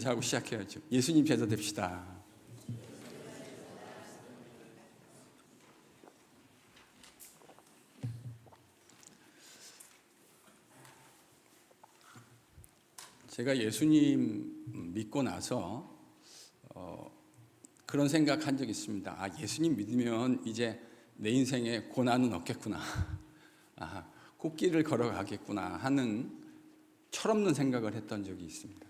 하고 시작해야죠. 예수님 제자 됩시다. 제가 예수님 믿고 나서 그런 생각한 적이 있습니다. 예수님 믿으면 이제 내 인생에 고난은 없겠구나. 꽃길을 걸어가겠구나 하는 철없는 생각을 했던 적이 있습니다.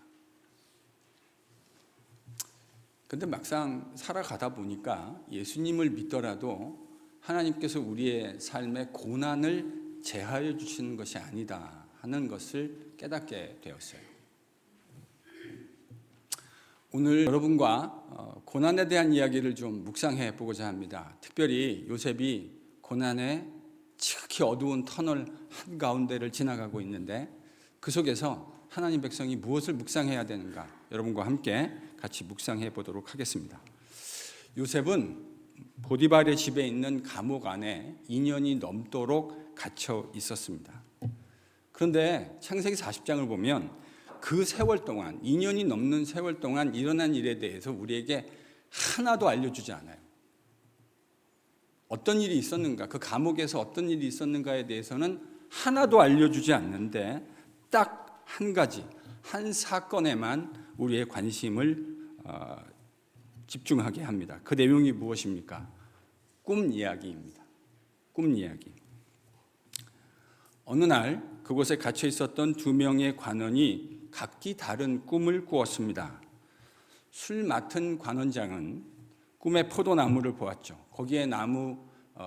근데 막상 살아가다 보니까 예수님을 믿더라도 하나님께서 우리의 삶에 고난을 제하여 주시는 것이 아니다 하는 것을 깨닫게 되었어요. 오늘 여러분과 고난에 대한 이야기를 좀 묵상해 보고자 합니다. 특별히 요셉이 고난의 지극히 어두운 터널 한가운데를 지나가고 있는데 그 속에서 하나님 백성이 무엇을 묵상해야 되는가, 여러분과 함께 같이 묵상해 보도록 하겠습니다. 요셉은 보디발의 집에 있는 감옥 안에 2년이 넘도록 갇혀 있었습니다. 그런데 창세기 40장을 보면 그 세월 동안, 2년이 넘는 세월 동안 일어난 일에 대해서 우리에게 하나도 알려주지 않아요. 어떤 일이 있었는가, 그 감옥에서 어떤 일이 있었는가에 대해서는 하나도 알려주지 않는데 딱 한 가지, 한 사건에만 우리의 관심을 집중하게 합니다. 그 내용이 무엇입니까? 꿈 이야기입니다. 꿈 이야기. 어느 날 그곳에 갇혀 있었던 2명의 관원이 각기 다른 꿈을 꾸었습니다. 술 맡은 관원장은 꿈에 포도나무를 보았죠. 거기에 나무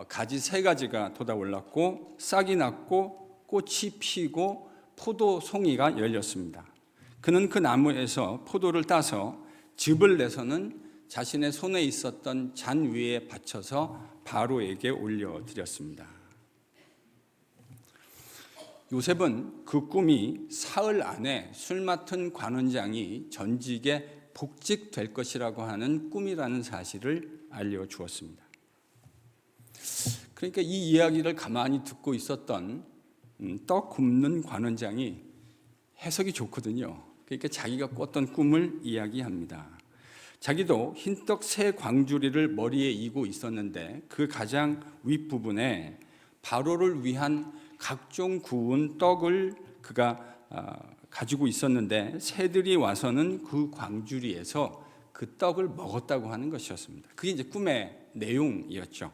가지 3가지가 돋아올랐고 싹이 났고 꽃이 피고 포도송이가 열렸습니다. 그는 그 나무에서 포도를 따서 즙을 내서는 자신의 손에 있었던 잔 위에 받쳐서 바로에게 올려드렸습니다. 요셉은 그 꿈이 사흘 안에 술 맡은 관원장이 전직에 복직될 것이라고 하는 꿈이라는 사실을 알려주었습니다. 그러니까 이 이야기를 가만히 듣고 있었던 떡 굽는 관원장이 해석이 좋거든요. 그러니까 자기가 꿨던 꿈을 이야기합니다. 자기도 흰떡 3광주리를 머리에 이고 있었는데 그 가장 윗부분에 바로를 위한 각종 구운 떡을 그가 가지고 있었는데 새들이 와서는 그 광주리에서 그 떡을 먹었다고 하는 것이었습니다. 그게 이제 꿈의 내용이었죠.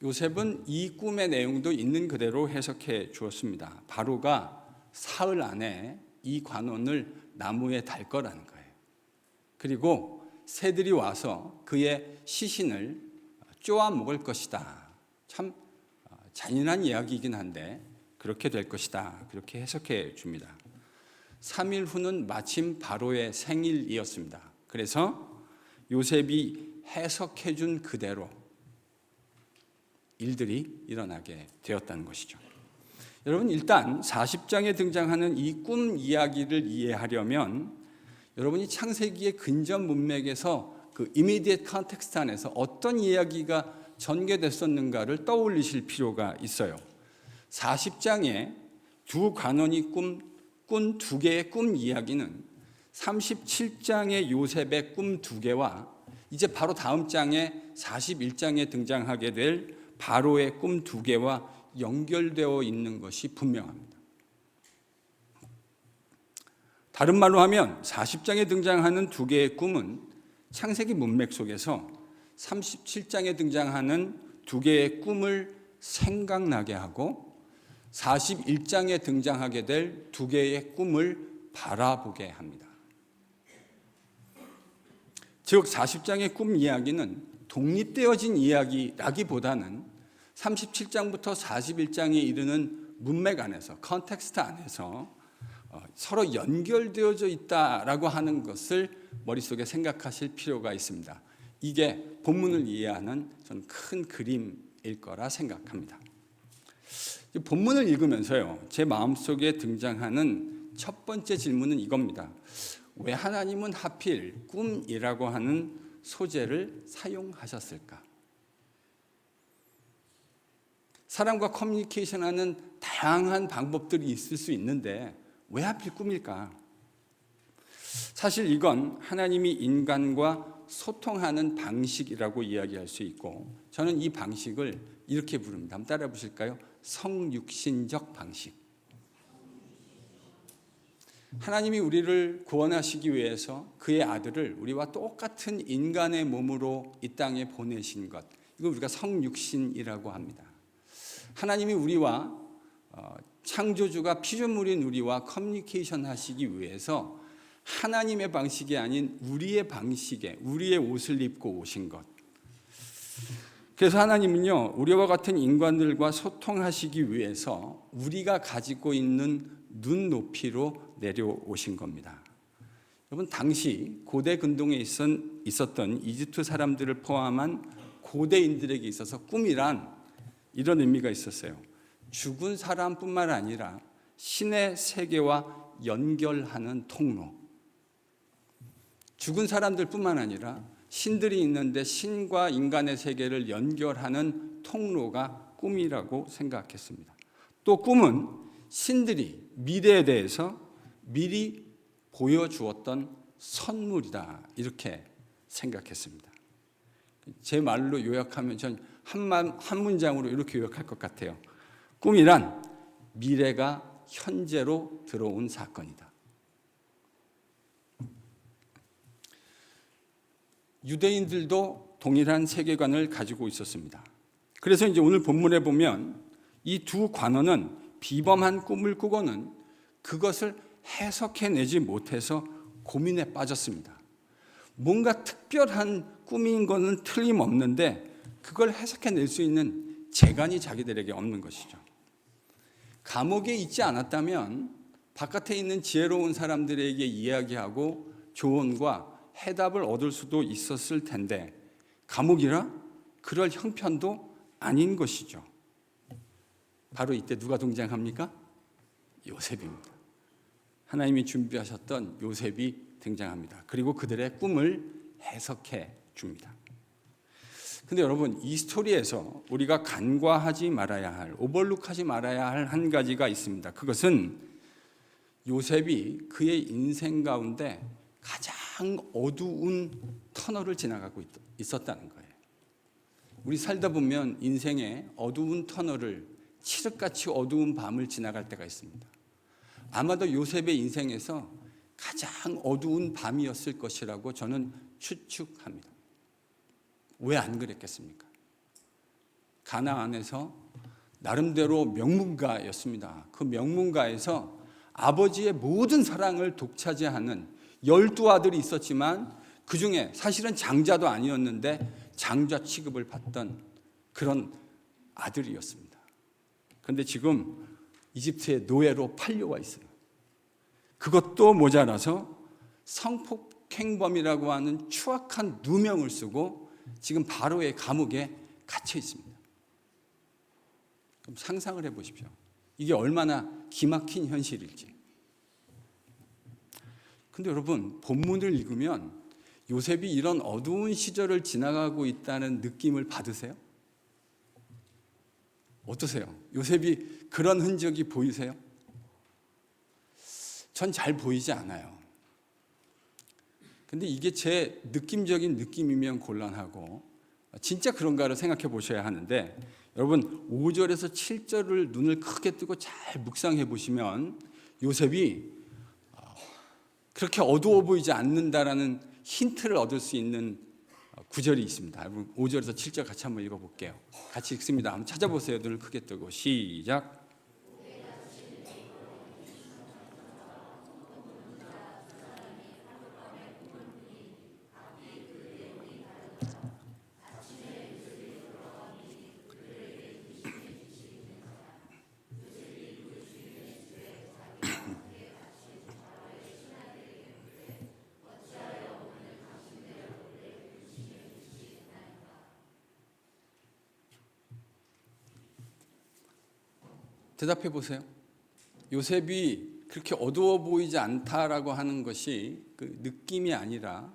요셉은 이 꿈의 내용도 있는 그대로 해석해 주었습니다. 바로가 사흘 안에 이 관원을 나무에 달 거라는 거예요. 그리고 새들이 와서 그의 시신을 쪼아 먹을 것이다. 참 잔인한 이야기이긴 한데 그렇게 될 것이다. 그렇게 해석해 줍니다. 3일 후는 마침 바로의 생일이었습니다. 그래서 요셉이 해석해 준 그대로 일들이 일어나게 되었다는 것이죠. 여러분, 일단 40장에 등장하는 이 꿈 이야기를 이해하려면 여러분이 창세기의 근전 문맥에서 그 immediate context 안에서 어떤 이야기가 전개됐었는가를 떠올리실 필요가 있어요. 40장에 2 관원이 꾼 2개의 꿈 이야기는 37장의 요셉의 꿈 2개와 이제 바로 다음 장에 41장에 등장하게 될 바로의 꿈 2개와 연결되어 있는 것이 분명합니다. 다른 말로 하면 40장에 등장하는 2개의 꿈은 창세기 문맥 속에서 37장에 등장하는 2개의 꿈을 생각나게 하고 41장에 등장하게 될 2개의 꿈을 바라보게 합니다. 즉 40장의 꿈 이야기는 독립되어진 이야기라기보다는 37장부터 41장에 이르는 문맥 안에서, 컨텍스트 안에서 서로 연결되어져 있다라고 하는 것을 머릿속에 생각하실 필요가 있습니다. 이게 본문을 이해하는 전 큰 그림일 거라 생각합니다. 본문을 읽으면서요, 제 마음속에 등장하는 첫 번째 질문은 이겁니다. 왜 하나님은 하필 꿈이라고 하는 소재를 사용하셨을까? 사람과 커뮤니케이션하는 다양한 방법들이 있을 수 있는데 왜 하필 꿈일까? 사실 이건 하나님이 인간과 소통하는 방식이라고 이야기할 수 있고, 저는 이 방식을 이렇게 부릅니다. 한번 따라 보실까요? 성육신적 방식. 하나님이 우리를 구원하시기 위해서 그의 아들을 우리와 똑같은 인간의 몸으로 이 땅에 보내신 것, 이거 우리가 성육신이라고 합니다. 하나님이 우리와 창조주가 피조물인 우리와 커뮤니케이션 하시기 위해서 하나님의 방식이 아닌 우리의 방식에 우리의 옷을 입고 오신 것. 그래서 하나님은요, 우리와 같은 인간들과 소통하시기 위해서 우리가 가지고 있는 눈높이로 내려오신 겁니다. 여러분, 당시 고대 근동에 있었던 이집트 사람들을 포함한 고대인들에게 있어서 꿈이란 이런 의미가 있었어요. 죽은 사람뿐만 아니라 신의 세계와 연결하는 통로. 죽은 사람들뿐만 아니라 신들이 있는데 신과 인간의 세계를 연결하는 통로가 꿈이라고 생각했습니다. 또 꿈은 신들이 미래에 대해서 미리 보여주었던 선물이다, 이렇게 생각했습니다. 제 말로 요약하면 전 한 문장으로 이렇게 요약할 것 같아요. 꿈이란 미래가 현재로 들어온 사건이다. 유대인들도 동일한 세계관을 가지고 있었습니다. 그래서 이제 오늘 본문에 보면 이 두 관원은 비범한 꿈을 꾸고는 그것을 해석해내지 못해서 고민에 빠졌습니다. 뭔가 특별한 꿈인 것은 틀림없는데 그걸 해석해낼 수 있는 재간이 자기들에게 없는 것이죠. 감옥에 있지 않았다면 바깥에 있는 지혜로운 사람들에게 이야기하고 조언과 해답을 얻을 수도 있었을 텐데 감옥이라 그럴 형편도 아닌 것이죠. 바로 이때 누가 등장합니까? 요셉입니다. 하나님이 준비하셨던 요셉이 등장합니다. 그리고 그들의 꿈을 해석해 줍니다. 근데 여러분, 이 스토리에서 우리가 간과하지 말아야 할, 오버룩하지 말아야 할 한 가지가 있습니다. 그것은 요셉이 그의 인생 가운데 가장 어두운 터널을 지나가고 있었다는 거예요. 우리 살다 보면 인생의 어두운 터널을, 칠흑같이 어두운 밤을 지나갈 때가 있습니다. 아마도 요셉의 인생에서 가장 어두운 밤이었을 것이라고 저는 추측합니다. 왜 안 그랬겠습니까? 가나안에서 나름대로 명문가였습니다. 그 명문가에서 아버지의 모든 사랑을 독차지하는 12아들이 있었지만 그 중에 사실은 장자도 아니었는데 장자 취급을 받던 그런 아들이었습니다. 그런데 지금 이집트의 노예로 팔려와 있어요. 그것도 모자라서 성폭행범이라고 하는 추악한 누명을 쓰고 지금 바로의 감옥에 갇혀 있습니다. 좀 상상을 해보십시오. 이게 얼마나 기막힌 현실일지. 근데 여러분, 본문을 읽으면 요셉이 이런 어두운 시절을 지나가고 있다는 느낌을 받으세요? 어떠세요? 요셉이 그런 흔적이 보이세요? 전 잘 보이지 않아요. 근데 이게 제 느낌적인 느낌이면 곤란하고 진짜 그런가를 생각해 보셔야 하는데, 여러분 5절에서 7절을 눈을 크게 뜨고 잘 묵상해 보시면 요셉이 그렇게 어두워 보이지 않는다라는 힌트를 얻을 수 있는 구절이 있습니다. 여러분 5절에서 7절 같이 한번 읽어볼게요. 같이 읽습니다. 한번 찾아보세요. 눈을 크게 뜨고 시작. 대답해 보세요. 요셉이 그렇게 어두워 보이지 않다라고 하는 것이 그 느낌이 아니라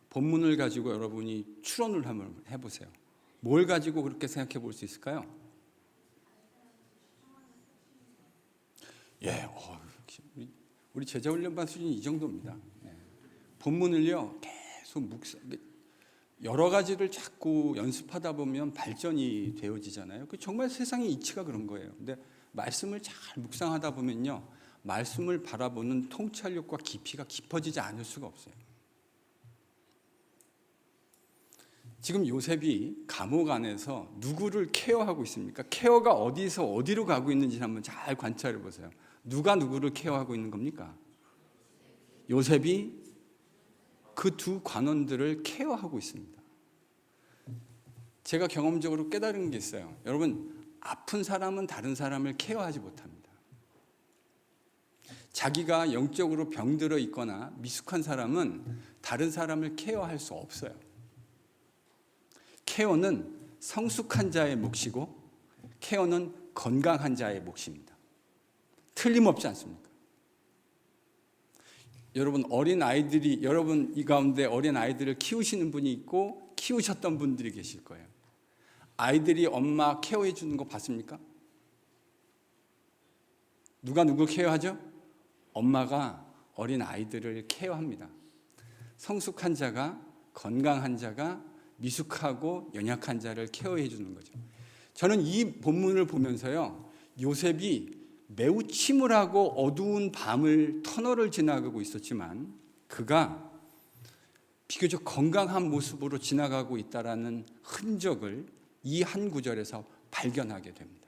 본문을 가지고 여러분이 추론을 한번 해보세요. 뭘 가지고 그렇게 생각해 볼 수 있을까요? 예, 우리 제자훈련반 수준이 이 정도입니다. 예. 본문을요 계속 여러 가지를 자꾸 연습하다 보면 발전이 되어지잖아요. 정말 세상의 이치가 그런 거예요. 근데 말씀을 잘 묵상하다 보면요, 말씀을 바라보는 통찰력과 깊이가 깊어지지 않을 수가 없어요. 지금 요셉이 감옥 안에서 누구를 케어하고 있습니까? 케어가 어디서 어디로 가고 있는지 한번 잘 관찰해 보세요. 누가 누구를 케어하고 있는 겁니까? 요셉이 그 두 관원들을 케어하고 있습니다. 제가 경험적으로 깨달은 게 있어요. 여러분, 아픈 사람은 다른 사람을 케어하지 못합니다. 자기가 영적으로 병들어 있거나 미숙한 사람은 다른 사람을 케어할 수 없어요. 케어는 성숙한 자의 몫이고 케어는 건강한 자의 몫입니다. 틀림없지 않습니까? 여러분, 여러분 이 가운데 어린 아이들을 키우시는 분이 있고 키우셨던 분들이 계실 거예요. 아이들이 엄마 케어해 주는 거 봤습니까? 누가 누구 케어하죠? 엄마가 어린 아이들을 케어합니다. 성숙한 자가, 건강한 자가 미숙하고 연약한 자를 케어해 주는 거죠. 저는 이 본문을 보면서요, 요셉이 매우 침울하고 어두운 밤을 터널을 지나가고 있었지만 그가 비교적 건강한 모습으로 지나가고 있다라는 흔적을 이 한 구절에서 발견하게 됩니다.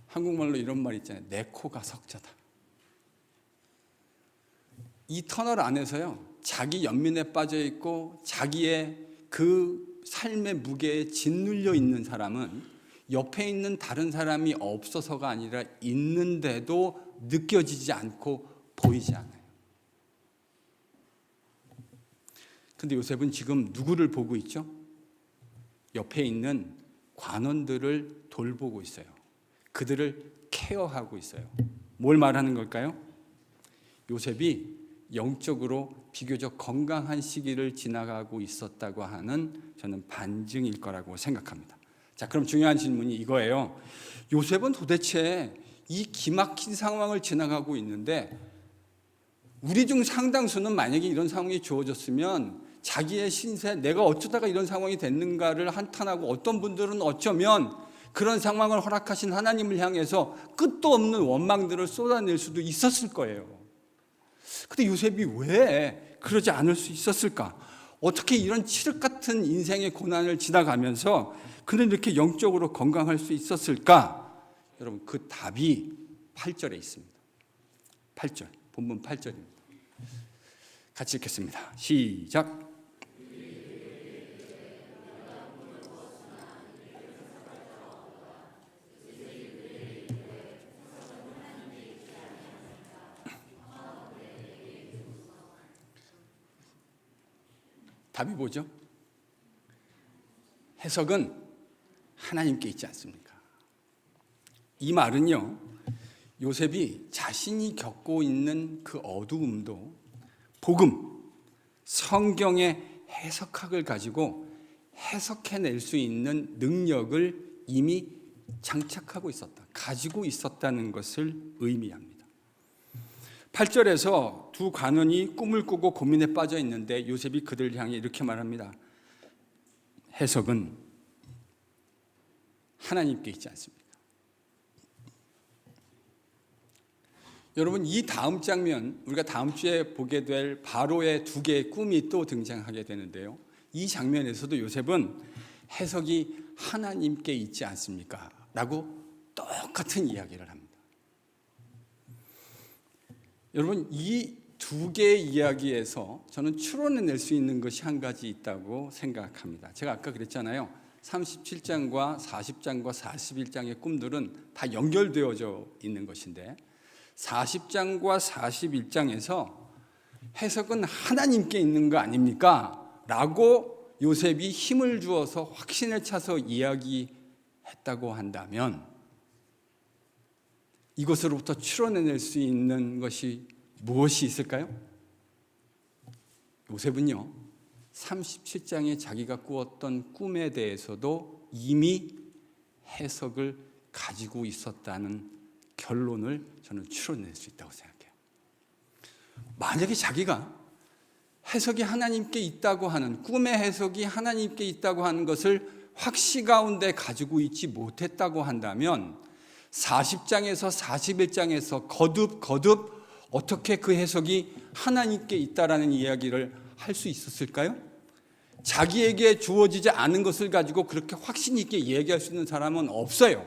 한국말로 이런 말 있잖아요. 내 코가 석자다. 이 터널 안에서요, 자기 연민에 빠져 있고 자기의 그 삶의 무게에 짓눌려 있는 사람은 옆에 있는 다른 사람이 없어서가 아니라 있는데도 느껴지지 않고 보이지 않아요. 근데 요셉은 지금 누구를 보고 있죠? 옆에 있는 관원들을 돌보고 있어요. 그들을 케어하고 있어요. 뭘 말하는 걸까요? 요셉이 영적으로 비교적 건강한 시기를 지나가고 있었다고 하는 저는 반증일 거라고 생각합니다. 자, 그럼 중요한 질문이 이거예요. 요셉은 도대체 이 기막힌 상황을 지나가고 있는데 우리 중 상당수는 만약에 이런 상황이 주어졌으면 자기의 신세, 내가 어쩌다가 이런 상황이 됐는가를 한탄하고, 어떤 분들은 어쩌면 그런 상황을 허락하신 하나님을 향해서 끝도 없는 원망들을 쏟아낼 수도 있었을 거예요. 근데 요셉이 왜 그러지 않을 수 있었을까? 어떻게 이런 칠흑 같은 인생의 고난을 지나가면서 그는 이렇게 영적으로 건강할 수 있었을까? 여러분, 그 답이 8절에 있습니다. 8절, 본문 8절입니다. 같이 읽겠습니다. 시작. 답이 뭐죠? 해석은 하나님께 있지 않습니까? 이 말은요, 요셉이 자신이 겪고 있는 그 어두움도 복음, 성경의 해석학을 가지고 해석해낼 수 있는 능력을 이미 장착하고 있었다, 가지고 있었다는 것을 의미합니다. 8절에서 두 관원이 꿈을 꾸고 고민에 빠져 있는데 요셉이 그들을 향해 이렇게 말합니다. 해석은 하나님께 있지 않습니까? 여러분, 이 다음 장면, 우리가 다음 주에 보게 될 바로의 두 개의 꿈이 또 등장하게 되는데요, 이 장면에서도 요셉은 해석이 하나님께 있지 않습니까? 라고 똑같은 이야기를 합니다. 여러분, 이 두 개의 이야기에서 저는 추론해낼 수 있는 것이 한 가지 있다고 생각합니다. 제가 아까 그랬잖아요. 37장과 40장과 41장의 꿈들은 다 연결되어져 있는 것인데 40장과 41장에서 해석은 하나님께 있는 거 아닙니까? 라고 요셉이 힘을 주어서 확신을 차서 이야기했다고 한다면 이것으로부터 추론해낼 수 있는 것이 무엇이 있을까요? 요셉은요, 37장에 자기가 꾸었던 꿈에 대해서도 이미 해석을 가지고 있었다는 결론을 저는 추론낼 수 있다고 생각해요. 만약에 자기가 해석이 하나님께 있다고 하는, 꿈의 해석이 하나님께 있다고 하는 것을 확시 가운데 가지고 있지 못했다고 한다면 40장에서 41장에서 거듭 어떻게 그 해석이 하나님께 있다라는 이야기를 할 수 있었을까요? 자기에게 주어지지 않은 것을 가지고 그렇게 확신 있게 얘기할 수 있는 사람은 없어요.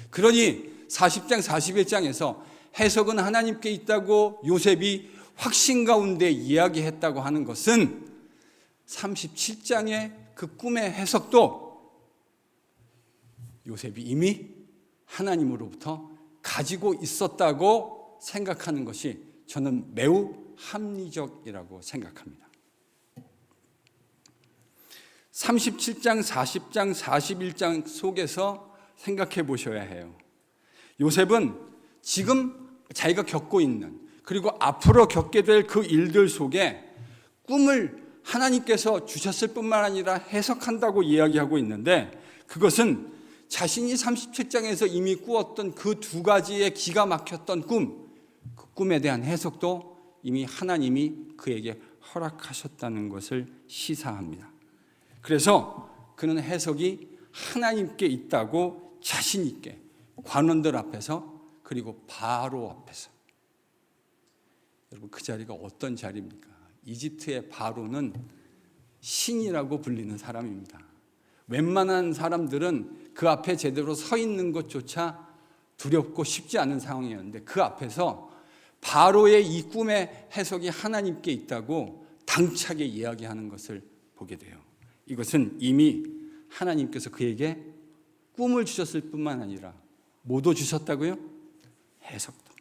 그러니 40장, 41장에서 해석은 하나님께 있다고 요셉이 확신 가운데 이야기했다고 하는 것은 37장의 그 꿈의 해석도 요셉이 이미 하나님으로부터 가지고 있었다고 생각하는 것이 저는 매우 합리적이라고 생각합니다. 37장, 40장, 41장 속에서 생각해 보셔야 해요. 요셉은 지금 자기가 겪고 있는, 그리고 앞으로 겪게 될 그 일들 속에 꿈을 하나님께서 주셨을 뿐만 아니라 해석한다고 이야기하고 있는데, 그것은 자신이 37장에서 이미 꾸었던 그 두 가지의 기가 막혔던 꿈, 그 꿈에 대한 해석도 이미 하나님이 그에게 허락하셨다는 것을 시사합니다. 그래서 그는 해석이 하나님께 있다고 자신 있게 관원들 앞에서, 그리고 바로 앞에서, 여러분 그 자리가 어떤 자리입니까? 이집트의 바로는 신이라고 불리는 사람입니다. 웬만한 사람들은 그 앞에 제대로 서 있는 것조차 두렵고 쉽지 않은 상황이었는데, 그 앞에서 바로의 이 꿈의 해석이 하나님께 있다고 당차게 이야기하는 것을 보게 돼요. 이것은 이미 하나님께서 그에게 꿈을 주셨을 뿐만 아니라 뭐도 주셨다고요? 해석도.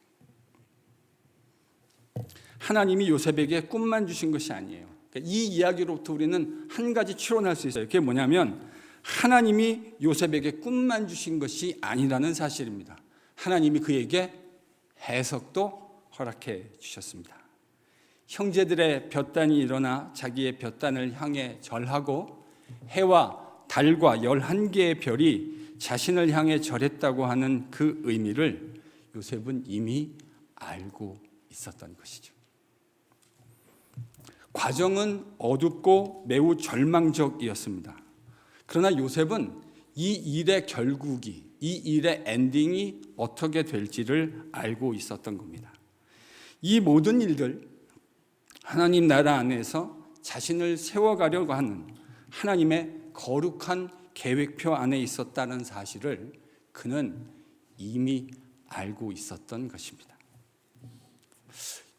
하나님이 요셉에게 꿈만 주신 것이 아니에요. 이 이야기로부터 우리는 한 가지 추론할 수 있어요. 그게 뭐냐면 하나님이 요셉에게 꿈만 주신 것이 아니라는 사실입니다. 하나님이 그에게 해석도 허락해 주셨습니다. 형제들의 볕단이 일어나 자기의 볕단을 향해 절하고 해와 달과 11개의 별이 자신을 향해 절했다고 하는 그 의미를 요셉은 이미 알고 있었던 것이죠. 과정은 어둡고 매우 절망적이었습니다. 그러나 요셉은 이 일의 결국이, 이 일의 엔딩이 어떻게 될지를 알고 있었던 겁니다. 이 모든 일들, 하나님 나라 안에서 자신을 세워가려고 하는 하나님의 거룩한 계획표 안에 있었다는 사실을 그는 이미 알고 있었던 것입니다.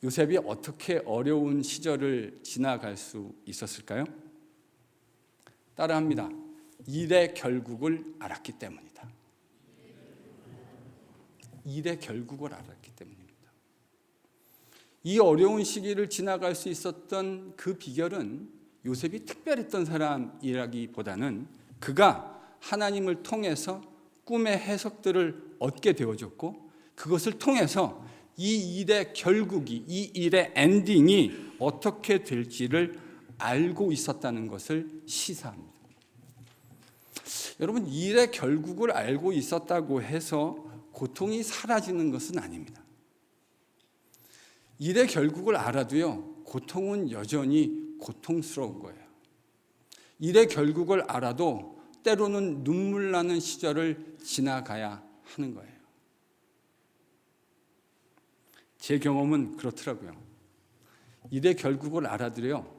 요셉이 어떻게 어려운 시절을 지나갈 수 있었을까요? 따라합니다. 일의 결국을 알았기 때문이다. 일의 결국을 알았기 때문입니다. 이 어려운 시기를 지나갈 수 있었던 그 비결은 요셉이 특별했던 사람이라기보다는 그가 하나님을 통해서 꿈의 해석들을 얻게 되어졌고, 그것을 통해서 이 일의 결국이, 이 일의 엔딩이 어떻게 될지를 알고 있었다는 것을 시사합니다. 여러분, 일의 결국을 알고 있었다고 해서 고통이 사라지는 것은 아닙니다. 일의 결국을 알아도요, 고통은 여전히 고통스러운 거예요. 일의 결국을 알아도 때로는 눈물 나는 시절을 지나가야 하는 거예요. 제 경험은 그렇더라고요. 일의 결국을 알아도요,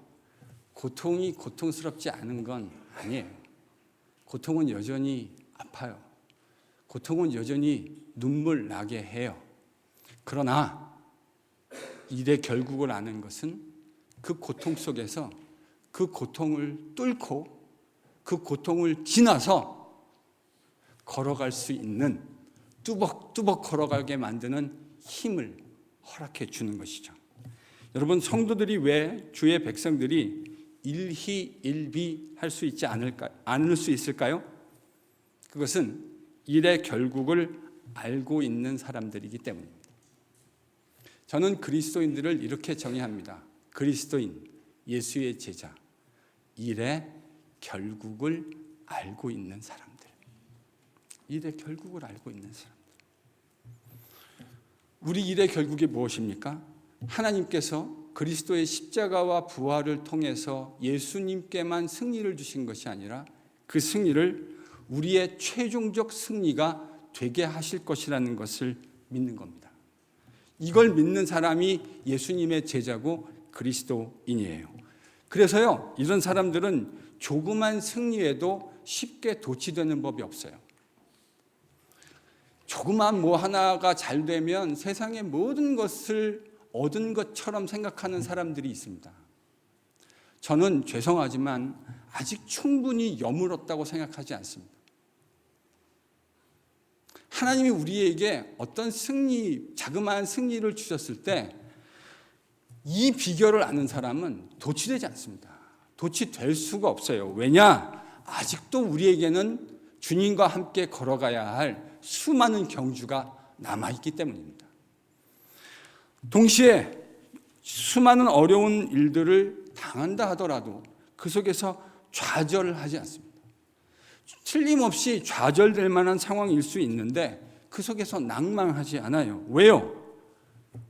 고통이 고통스럽지 않은 건 아니에요. 고통은 여전히 아파요. 고통은 여전히 눈물 나게 해요. 그러나 일의 결국을 아는 것은 그 고통 속에서 그 고통을 뚫고 그 고통을 지나서 걸어갈 수 있는, 뚜벅뚜벅 걸어가게 만드는 힘을 허락해 주는 것이죠. 여러분, 성도들이 왜 주의 백성들이 일희일비할 수 있지 않을 수 있을까요? 그것은 일의 결국을 알고 있는 사람들이기 때문입니다. 저는 그리스도인들을 이렇게 정의합니다. 그리스도인, 예수의 제자, 일의 결국을 알고 있는 사람들. 일의 결국을 알고 있는 사람들. 우리 일의 결국이 무엇입니까? 하나님께서 그리스도의 십자가와 부활을 통해서 예수님께만 승리를 주신 것이 아니라 그 승리를 우리의 최종적 승리가 되게 하실 것이라는 것을 믿는 겁니다. 이걸 믿는 사람이 예수님의 제자고 그리스도인이에요. 그래서요, 이런 사람들은 조그만 승리에도 쉽게 도취되는 법이 없어요. 조그만 뭐 하나가 잘 되면 세상의 모든 것을 얻은 것처럼 생각하는 사람들이 있습니다. 저는 죄송하지만 아직 충분히 여물었다고 생각하지 않습니다. 하나님이 우리에게 어떤 승리, 자그마한 승리를 주셨을 때 이 비결을 아는 사람은 도취되지 않습니다. 도취될 수가 없어요. 왜냐? 아직도 우리에게는 주님과 함께 걸어가야 할 수많은 경주가 남아있기 때문입니다. 동시에 수많은 어려운 일들을 당한다 하더라도 그 속에서 좌절하지 않습니다. 틀림없이 좌절될 만한 상황일 수 있는데 그 속에서 낭망하지 않아요. 왜요?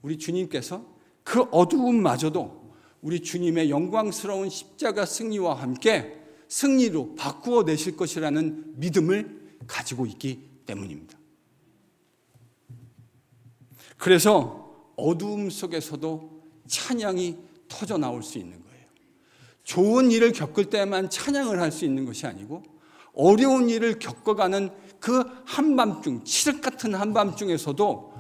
우리 주님께서 그 어두움마저도 우리 주님의 영광스러운 십자가 승리와 함께 승리로 바꾸어 내실 것이라는 믿음을 가지고 있기 때문입니다. 그래서 어두움 속에서도 찬양이 터져 나올 수 있는 거예요. 좋은 일을 겪을 때만 찬양을 할 수 있는 것이 아니고 어려운 일을 겪어가는 그 한밤중, 칠흑 같은 한밤중에서도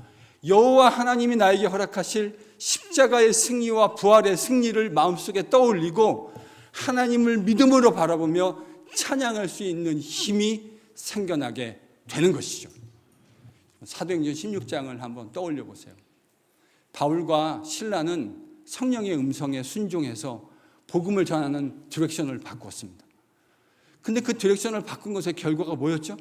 여호와 하나님이 나에게 허락하실 십자가의 승리와 부활의 승리를 마음속에 떠올리고 하나님을 믿음으로 바라보며 찬양할 수 있는 힘이 생겨나게 되는 것이죠. 사도행전 16장을 한번 떠올려 보세요. 바울과 실라는 성령의 음성에 순종해서 복음을 전하는 디렉션을 바꿨습니다. 근데 그 디렉션을 바꾼 것의 결과가 뭐였죠?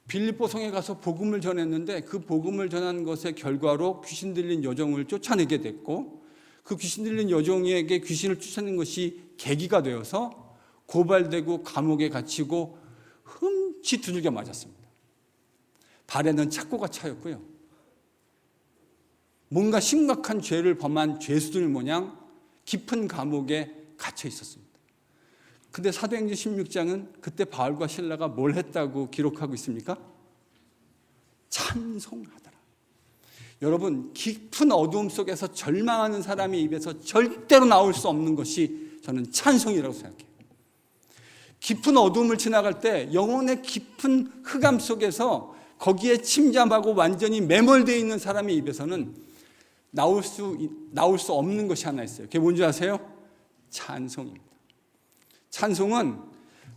빌립보 성에 가서 복음을 전했는데 그 복음을 전한 것의 결과로 귀신 들린 여종을 쫓아내게 됐고 그 귀신 들린 여종에게 귀신을 쫓아낸 것이 계기가 되어서 고발되고 감옥에 갇히고 흠치 두들겨 맞았습니다. 발에는 착고가 차였고요. 뭔가 심각한 죄를 범한 죄수들 모양 깊은 감옥에 갇혀 있었습니다. 근데 사도행전 16장은 그때 바울과 실라가 뭘 했다고 기록하고 있습니까? 찬송하더라. 여러분, 깊은 어두움 속에서 절망하는 사람의 입에서 절대로 나올 수 없는 것이 저는 찬송이라고 생각해요. 깊은 어두움을 지나갈 때 영혼의 깊은 흑암 속에서 거기에 침잠하고 완전히 매몰되어 있는 사람의 입에서는 나올 수 없는 것이 하나 있어요. 그게 뭔지 아세요? 찬송입니다. 찬송은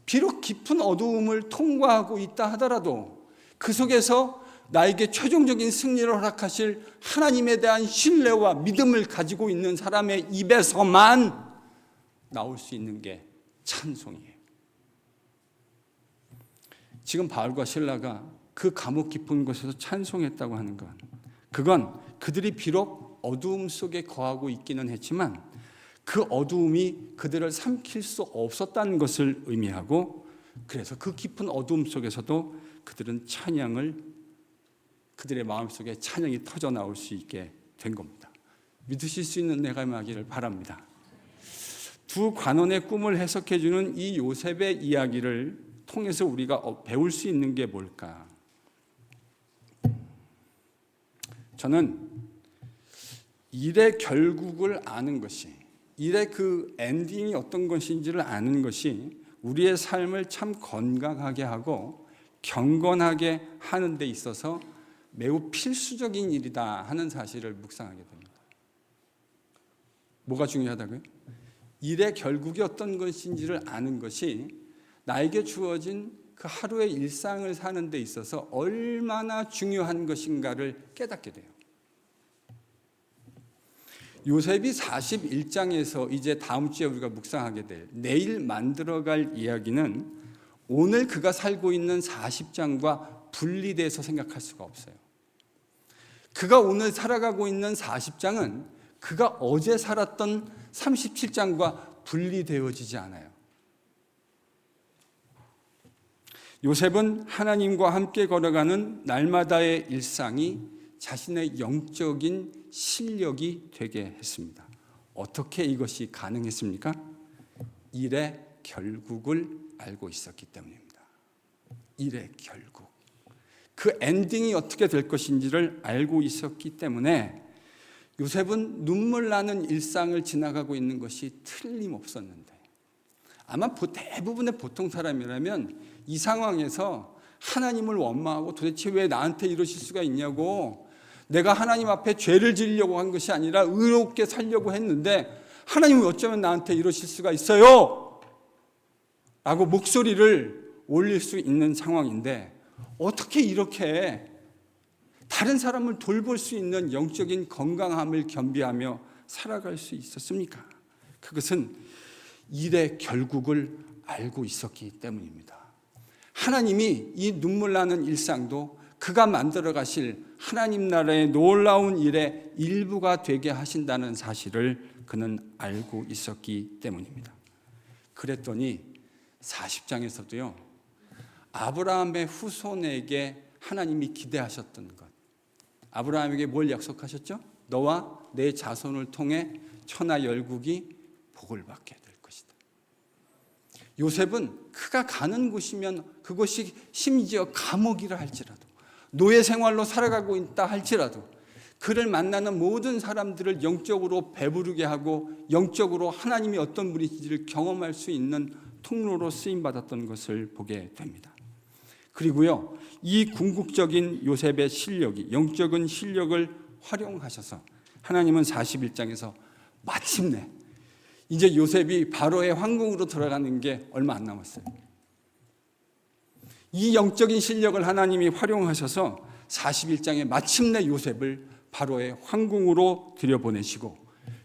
비록 깊은 어두움을 통과하고 있다 하더라도 그 속에서 나에게 최종적인 승리를 허락하실 하나님에 대한 신뢰와 믿음을 가지고 있는 사람의 입에서만 나올 수 있는 게 찬송이에요. 지금 바울과 실라가 그 감옥 깊은 곳에서 찬송했다고 하는 건 그건 그들이 비록 어두움 속에 거하고 있기는 했지만 그 어두움이 그들을 삼킬 수 없었다는 것을 의미하고 그래서 그 깊은 어두움 속에서도 그들은 그들의 마음속에 찬양이 터져 나올 수 있게 된 겁니다. 믿으실 수 있는 내가 임하기를 바랍니다. 두 관원의 꿈을 해석해 주는 이 요셉의 이야기를 통해서 우리가 배울 수 있는 게 뭘까? 저는 일의 결국을 아는 것이 일의 그 엔딩이 어떤 것인지를 아는 것이 우리의 삶을 참 건강하게 하고 경건하게 하는 데 있어서 매우 필수적인 일이다 하는 사실을 묵상하게 됩니다. 뭐가 중요하다고요? 일의 결국이 어떤 것인지를 아는 것이 나에게 주어진 그 하루의 일상을 사는 데 있어서 얼마나 중요한 것인가를 깨닫게 돼요. 요셉이 41장에서 이제 다음 주에 우리가 묵상하게 될 내일 만들어갈 이야기는 오늘 그가 살고 있는 40장과 분리돼서 생각할 수가 없어요. 그가 오늘 살아가고 있는 40장은 그가 어제 살았던 37장과 분리되어지지 않아요. 요셉은 하나님과 함께 걸어가는 날마다의 일상이 자신의 영적인 실력이 되게 했습니다. 어떻게 이것이 가능했습니까? 일의 결국을 알고 있었기 때문입니다. 일의 결국. 그 엔딩이 어떻게 될 것인지를 알고 있었기 때문에 요셉은 눈물 나는 일상을 지나가고 있는 것이 틀림없었는데, 아마 대부분의 보통 사람이라면 이 상황에서 하나님을 원망하고 도대체 왜 나한테 이러실 수가 있냐고, 내가 하나님 앞에 죄를 지으려고 한 것이 아니라 의롭게 살려고 했는데 하나님은 어쩌면 나한테 이러실 수가 있어요? 라고 목소리를 올릴 수 있는 상황인데, 어떻게 이렇게 다른 사람을 돌볼 수 있는 영적인 건강함을 겸비하며 살아갈 수 있었습니까? 그것은 일의 결국을 알고 있었기 때문입니다. 하나님이 이 눈물 나는 일상도 그가 만들어 가실 하나님 나라의 놀라운 일의 일부가 되게 하신다는 사실을 그는 알고 있었기 때문입니다. 그랬더니 40장에서도요, 아브라함의 후손에게 하나님이 기대하셨던 것, 아브라함에게 뭘 약속하셨죠? 너와 내 자손을 통해 천하 열국이 복을 받게 될 것이다. 요셉은 그가 가는 곳이면 그것이 심지어 감옥이라 할지라도, 노예 생활로 살아가고 있다 할지라도 그를 만나는 모든 사람들을 영적으로 배부르게 하고 영적으로 하나님이 어떤 분인지를 경험할 수 있는 통로로 쓰임받았던 것을 보게 됩니다. 그리고요, 이 궁극적인 요셉의 실력이, 영적인 실력을 활용하셔서 하나님은 41장에서 마침내 이제 요셉이 바로의 황궁으로 들어가는 게 얼마 안 남았어요. 이 영적인 실력을 하나님이 활용하셔서 41장에 마침내 요셉을 바로의 황궁으로 들여보내시고,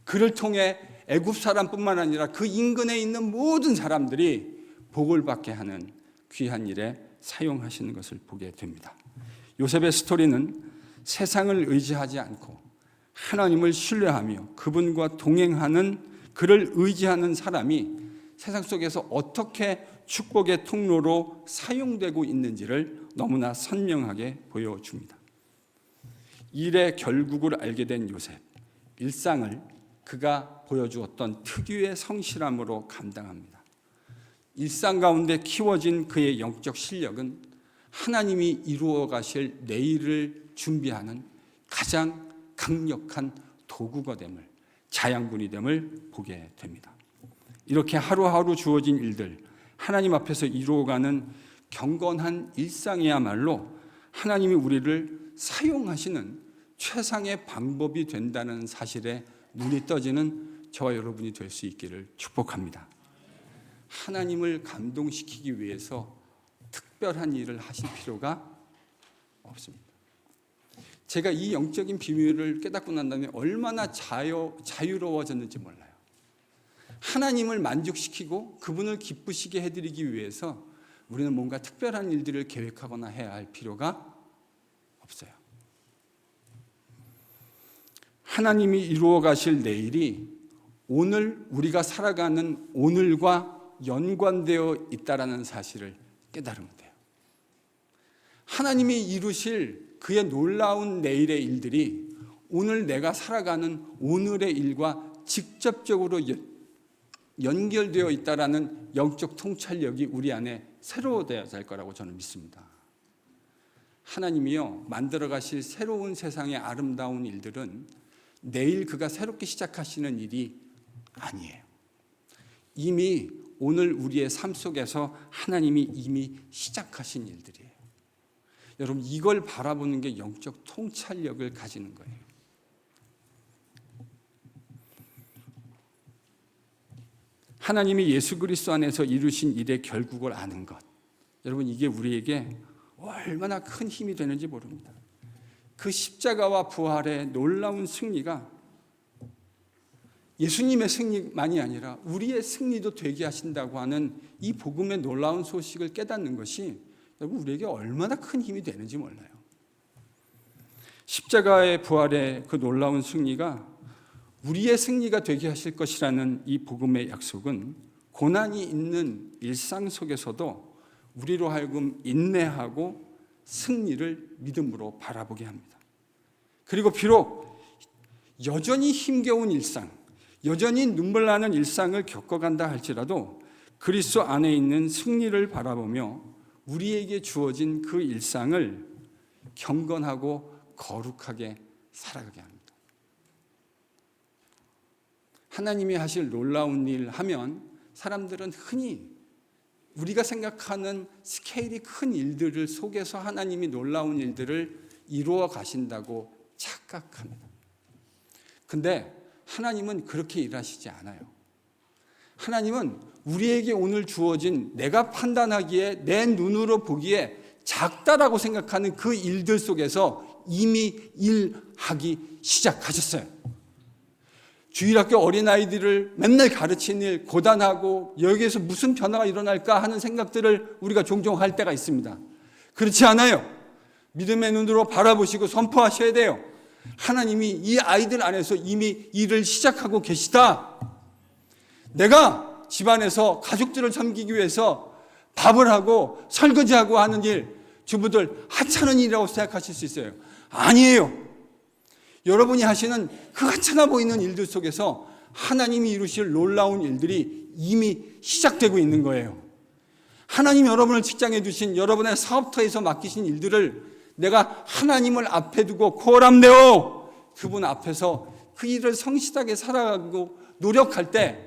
그를 통해 애굽 사람뿐만 아니라 그 인근에 있는 모든 사람들이 복을 받게 하는 귀한 일에 사용하시는 것을 보게 됩니다. 요셉의 스토리는 세상을 의지하지 않고 하나님을 신뢰하며 그분과 동행하는, 그를 의지하는 사람이 세상 속에서 어떻게 축복의 통로로 사용되고 있는지를 너무나 선명하게 보여줍니다. 일의 결국을 알게 된 요셉, 일상을 그가 보여주었던 특유의 성실함으로 감당합니다. 일상 가운데 키워진 그의 영적 실력은 하나님이 이루어 가실 내일을 준비하는 가장 강력한 도구가 됨을, 자양분이 됨을 보게 됩니다. 이렇게 하루하루 주어진 일들, 하나님 앞에서 이루어가는 경건한 일상이야말로 하나님이 우리를 사용하시는 최상의 방법이 된다는 사실에 눈이 떠지는 저와 여러분이 될 수 있기를 축복합니다. 하나님을 감동시키기 위해서 특별한 일을 하실 필요가 없습니다. 제가 이 영적인 비밀을 깨닫고 난 다음에 얼마나 자유로워졌는지 몰라요. 하나님을 만족시키고 그분을 기쁘시게 해드리기 위해서 우리는 뭔가 특별한 일들을 계획하거나 해야 할 필요가 없어요. 하나님이 이루어 가실 내일이 오늘 우리가 살아가는 오늘과 연관되어 있다는 사실을 깨달으면 돼요. 하나님이 이루실 그의 놀라운 내일의 일들이 오늘 내가 살아가는 오늘의 일과 직접적으로 연결되어 있다는 영적 통찰력이 우리 안에 새로워져야 할 거라고 저는 믿습니다. 하나님이요, 만들어 가실 새로운 세상의 아름다운 일들은 내일 그가 새롭게 시작하시는 일이 아니에요. 이미 오늘 우리의 삶 속에서 하나님이 이미 시작하신 일들이에요. 여러분, 이걸 바라보는 게 영적 통찰력을 가지는 거예요. 하나님이 예수 그리스도 안에서 이루신 일의 결국을 아는 것, 여러분, 이게 우리에게 얼마나 큰 힘이 되는지 모릅니다. 그 십자가와 부활의 놀라운 승리가 예수님의 승리만이 아니라 우리의 승리도 되게 하신다고 하는 이 복음의 놀라운 소식을 깨닫는 것이 여러분 우리에게 얼마나 큰 힘이 되는지 몰라요. 십자가의 부활의 그 놀라운 승리가 우리의 승리가 되게 하실 것이라는 이 복음의 약속은 고난이 있는 일상 속에서도 우리로 하여금 인내하고 승리를 믿음으로 바라보게 합니다. 그리고 비록 여전히 힘겨운 일상, 여전히 눈물 나는 일상을 겪어간다 할지라도 그리스도 안에 있는 승리를 바라보며 우리에게 주어진 그 일상을 경건하고 거룩하게 살아가게 합니다. 하나님이 하실 놀라운 일 하면 사람들은 흔히 우리가 생각하는 스케일이 큰 일들을 속에서 하나님이 놀라운 일들을 이루어 가신다고 착각합니다. 근데 하나님은 그렇게 일하시지 않아요. 하나님은 우리에게 오늘 주어진 내가 판단하기에 내 눈으로 보기에 작다라고 생각하는 그 일들 속에서 이미 일하기 시작하셨어요. 주일학교 어린아이들을 맨날 가르치는 일, 고단하고 여기에서 무슨 변화가 일어날까 하는 생각들을 우리가 종종 할 때가 있습니다. 그렇지 않아요. 믿음의 눈으로 바라보시고 선포하셔야 돼요. 하나님이 이 아이들 안에서 이미 일을 시작하고 계시다. 내가 집안에서 가족들을 섬기기 위해서 밥을 하고 설거지하고 하는 일, 주부들 하찮은 일이라고 생각하실 수 있어요. 아니에요. 여러분이 하시는 그 하찮아 보이는 일들 속에서 하나님이 이루실 놀라운 일들이 이미 시작되고 있는 거예요. 하나님 여러분을 직장에 두신 여러분의 사업터에서 맡기신 일들을 내가 하나님을 앞에 두고 코람되어 그분 앞에서 그 일을 성실하게 살아가고 노력할 때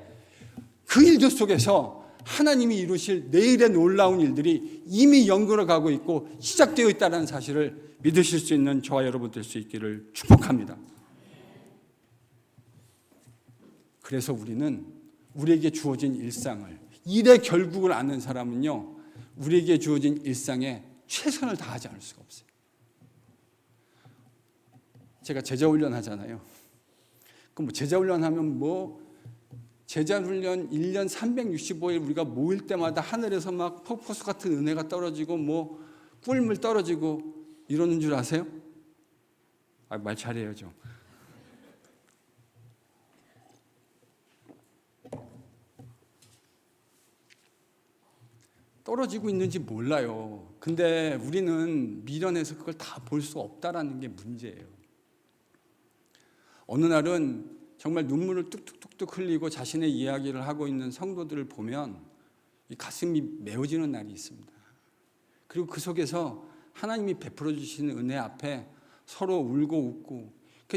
그 일들 속에서 하나님이 이루실 내일의 놀라운 일들이 이미 연결해 가고 있고 시작되어 있다는 사실을 믿으실 수 있는 저와 여러분 될 수 있기를 축복합니다. 그래서 우리는 우리에게 주어진 일상을, 일의 결국을 아는 사람은요, 우리에게 주어진 일상에 최선을 다하지 않을 수가 없어요. 제가 제자훈련 하잖아요. 그럼 뭐 제자훈련 하면 제자훈련 1년 365일 우리가 모일 때마다 하늘에서 막 폭포수 같은 은혜가 떨어지고 꿀물 떨어지고 이러는 줄 아세요? 말 잘해요 좀. 떨어지고 있는지 몰라요. 근데 우리는 미련해서 그걸 다 볼 수 없다라는 게 문제예요. 어느 날은 정말 눈물을 뚝뚝뚝뚝 흘리고 자신의 이야기를 하고 있는 성도들을 보면 이 가슴이 메어지는 날이 있습니다. 그리고 그 속에서 하나님이 베풀어 주시는 은혜 앞에 서로 울고 웃고,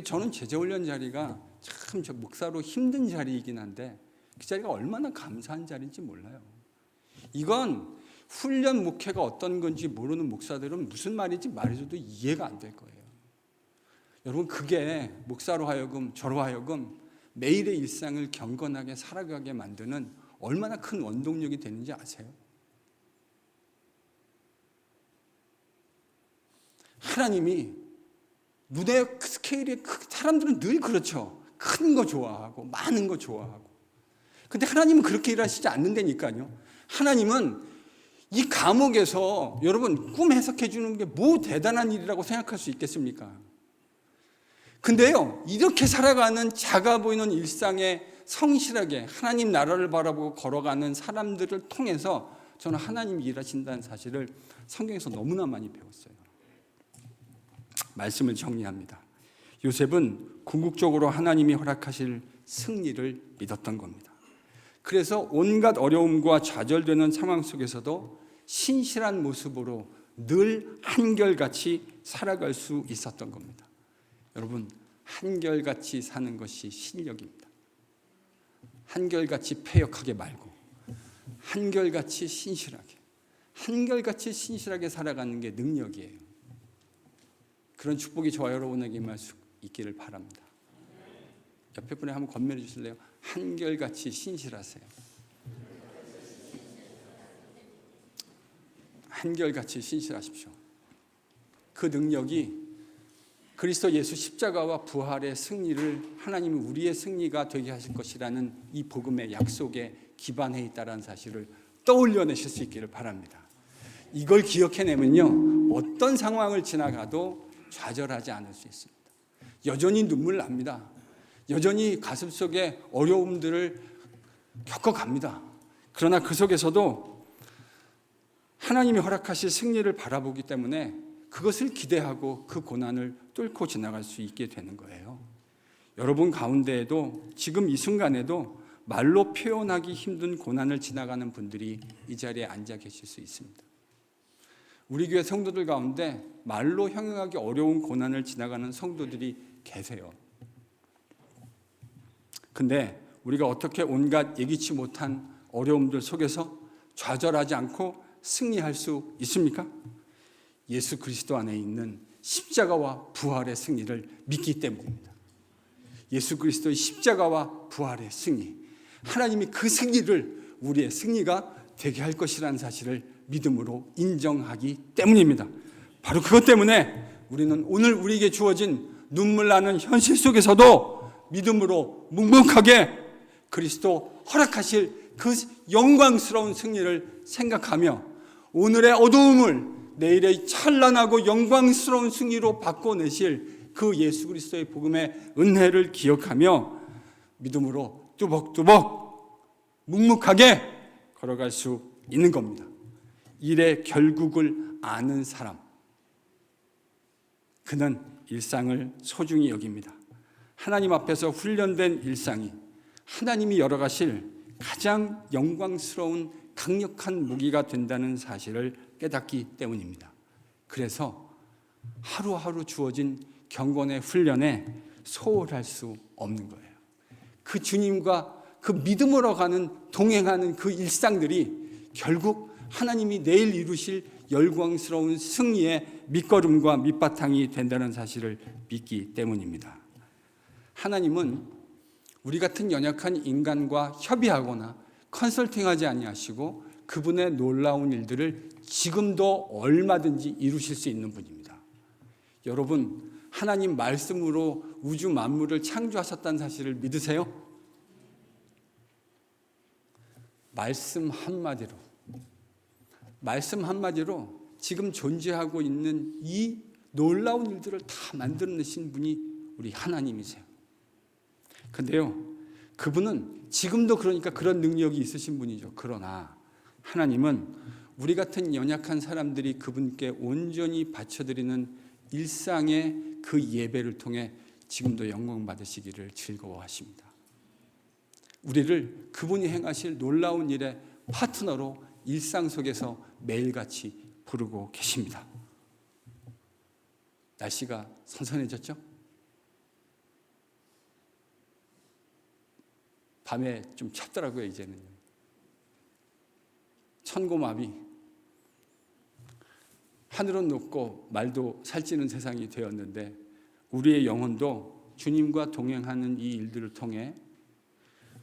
저는 제자훈련 자리가 참 저 목사로 힘든 자리이긴 한데 그 자리가 얼마나 감사한 자리인지 몰라요. 이건 훈련 목회가 어떤 건지 모르는 목사들은 무슨 말인지 말해줘도 이해가 안 될 거예요. 여러분, 그게 목사로 하여금 저로 하여금 매일의 일상을 경건하게 살아가게 만드는 얼마나 큰 원동력이 되는지 아세요? 하나님이 눈의 스케일이 사람들은 늘 그렇죠. 큰 거 좋아하고 많은 거 좋아하고. 근데 하나님은 그렇게 일하시지 않는다니까요. 하나님은 이 감옥에서 여러분 꿈 해석해 주는 게 뭐 대단한 일이라고 생각할 수 있겠습니까? 근데요, 이렇게 살아가는 작아 보이는 일상에 성실하게 하나님 나라를 바라보고 걸어가는 사람들을 통해서 저는 하나님이 일하신다는 사실을 성경에서 너무나 많이 배웠어요. 말씀을 정리합니다. 요셉은 궁극적으로 하나님이 허락하실 승리를 믿었던 겁니다. 그래서 온갖 어려움과 좌절되는 상황 속에서도 신실한 모습으로 늘 한결같이 살아갈 수 있었던 겁니다. 여러분, 한결같이 사는 것이 실력입니다. 한결같이 패역하게 말고 한결같이 신실하게 살아가는 게 능력이에요. 그런 축복이 저와 여러분에게 임할 수 있기를 바랍니다. 옆에 분에 한번 건면해 주실래요? 한결같이 신실하세요. 한결같이 신실하십시오. 그 능력이 그리스도 예수 십자가와 부활의 승리를 하나님이 우리의 승리가 되게 하실 것이라는 이 복음의 약속에 기반해 있다는 사실을 떠올려내실 수 있기를 바랍니다. 이걸 기억해내면요, 어떤 상황을 지나가도 좌절하지 않을 수 있습니다. 여전히 눈물 납니다. 여전히 가슴속에 어려움들을 겪어갑니다. 그러나 그 속에서도 하나님이 허락하실 승리를 바라보기 때문에 그것을 기대하고 그 고난을 뚫고 지나갈 수 있게 되는 거예요. 여러분 가운데에도 지금 이 순간에도 말로 표현하기 힘든 고난을 지나가는 분들이 이 자리에 앉아 계실 수 있습니다. 우리 교회 성도들 가운데 말로 형용하기 어려운 고난을 지나가는 성도들이 계세요. 근데 우리가 어떻게 온갖 예기치 못한 어려움들 속에서 좌절하지 않고 승리할 수 있습니까? 예수 그리스도 안에 있는 십자가와 부활의 승리를 믿기 때문입니다. 예수 그리스도의 십자가와 부활의 승리, 하나님이 그 승리를 우리의 승리가 되게 할 것이라는 사실을 믿음으로 인정하기 때문입니다. 바로 그것 때문에 우리는 오늘 우리에게 주어진 눈물 나는 현실 속에서도 믿음으로 묵묵하게 그리스도 허락하실 그 영광스러운 승리를 생각하며 오늘의 어두움을 내일의 찬란하고 영광스러운 승리로 바꿔내실 그 예수 그리스도의 복음의 은혜를 기억하며 믿음으로 뚜벅뚜벅 묵묵하게 걸어갈 수 있는 겁니다. 일의 결국을 아는 사람, 그는 일상을 소중히 여깁니다. 하나님 앞에서 훈련된 일상이 하나님이 열어가실 가장 영광스러운 강력한 무기가 된다는 사실을 깨닫기 때문입니다. 그래서 하루하루 주어진 경건의 훈련에 소홀할 수 없는 거예요. 그 주님과 그 믿음으로 가는 동행하는 그 일상들이 결국 하나님이 내일 이루실 영광스러운 승리의 밑거름과 밑바탕이 된다는 사실을 믿기 때문입니다. 하나님은 우리 같은 연약한 인간과 협의하거나 컨설팅하지 아니하시고 그분의 놀라운 일들을 지금도 얼마든지 이루실 수 있는 분입니다. 여러분, 하나님 말씀으로 우주 만물을 창조하셨다는 사실을 믿으세요? 말씀 한마디로 지금 존재하고 있는 이 놀라운 일들을 다 만들어내신 분이 우리 하나님이세요. 근데요, 그분은 지금도 그러니까 그런 능력이 있으신 분이죠. 그러나 하나님은 우리 같은 연약한 사람들이 그분께 온전히 바쳐드리는 일상의 그 예배를 통해 지금도 영광 받으시기를 즐거워하십니다. 우리를 그분이 행하실 놀라운 일의 파트너로 일상 속에서 매일같이 부르고 계십니다. 날씨가 선선해졌죠? 밤에 좀 춥더라고요. 이제는요. 천고마비, 하늘은 높고 말도 살찌는 세상이 되었는데 우리의 영혼도 주님과 동행하는 이 일들을 통해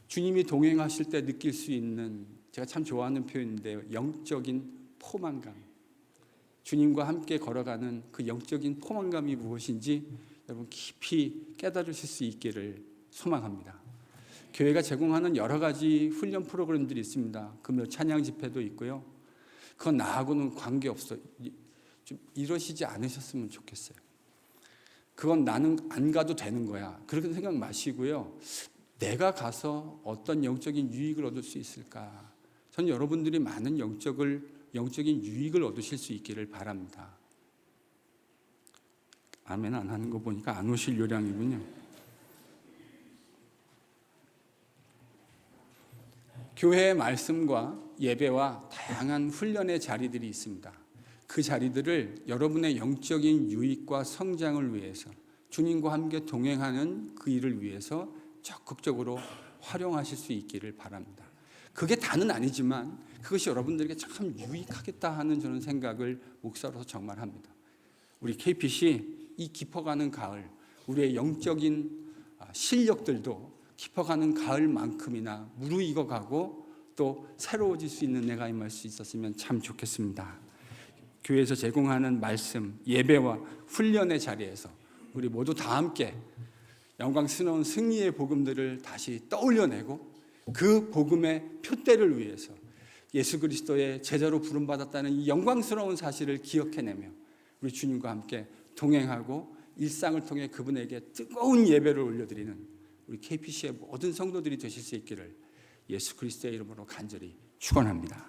주님이 동행하실 때 느낄 수 있는, 제가 참 좋아하는 표현인데요, 영적인 포만감, 주님과 함께 걸어가는 그 영적인 포만감이 무엇인지 여러분 깊이 깨달으실 수 있기를 소망합니다. 교회가 제공하는 여러 가지 훈련 프로그램들이 있습니다. 금요 찬양 집회도 있고요. 그건 나하고는 관계없어요. 좀 이러시지 않으셨으면 좋겠어요. 그건 나는 안 가도 되는 거야. 그렇게 생각 마시고요. 내가 가서 어떤 영적인 유익을 얻을 수 있을까? 저는 여러분들이 많은 영적인 유익을 얻으실 수 있기를 바랍니다. 아멘 안 하는 거 보니까 안 오실 요량이군요. 교회의 말씀과 예배와 다양한 훈련의 자리들이 있습니다. 그 자리들을 여러분의 영적인 유익과 성장을 위해서, 주님과 함께 동행하는 그 일을 위해서 적극적으로 활용하실 수 있기를 바랍니다. 그게 다는 아니지만 그것이 여러분들에게 참 유익하겠다 하는 저는 생각을 목사로서 정말 합니다. 우리 KPC 이 깊어가는 가을, 우리의 영적인 실력들도 깊어가는 가을만큼이나 무르익어가고 또 새로워질 수 있는 내가 임할 수 있었으면 참 좋겠습니다. 교회에서 제공하는 말씀, 예배와 훈련의 자리에서 우리 모두 다 함께 영광스러운 승리의 복음들을 다시 떠올려내고 그 복음의 표대를 위해서 예수 그리스도의 제자로 부름받았다는 이 영광스러운 사실을 기억해내며 우리 주님과 함께 동행하고 일상을 통해 그분에게 뜨거운 예배를 올려드리는 우리 KPC의 모든 성도들이 되실 수 있기를 예수 그리스도의 이름으로 간절히 축원합니다.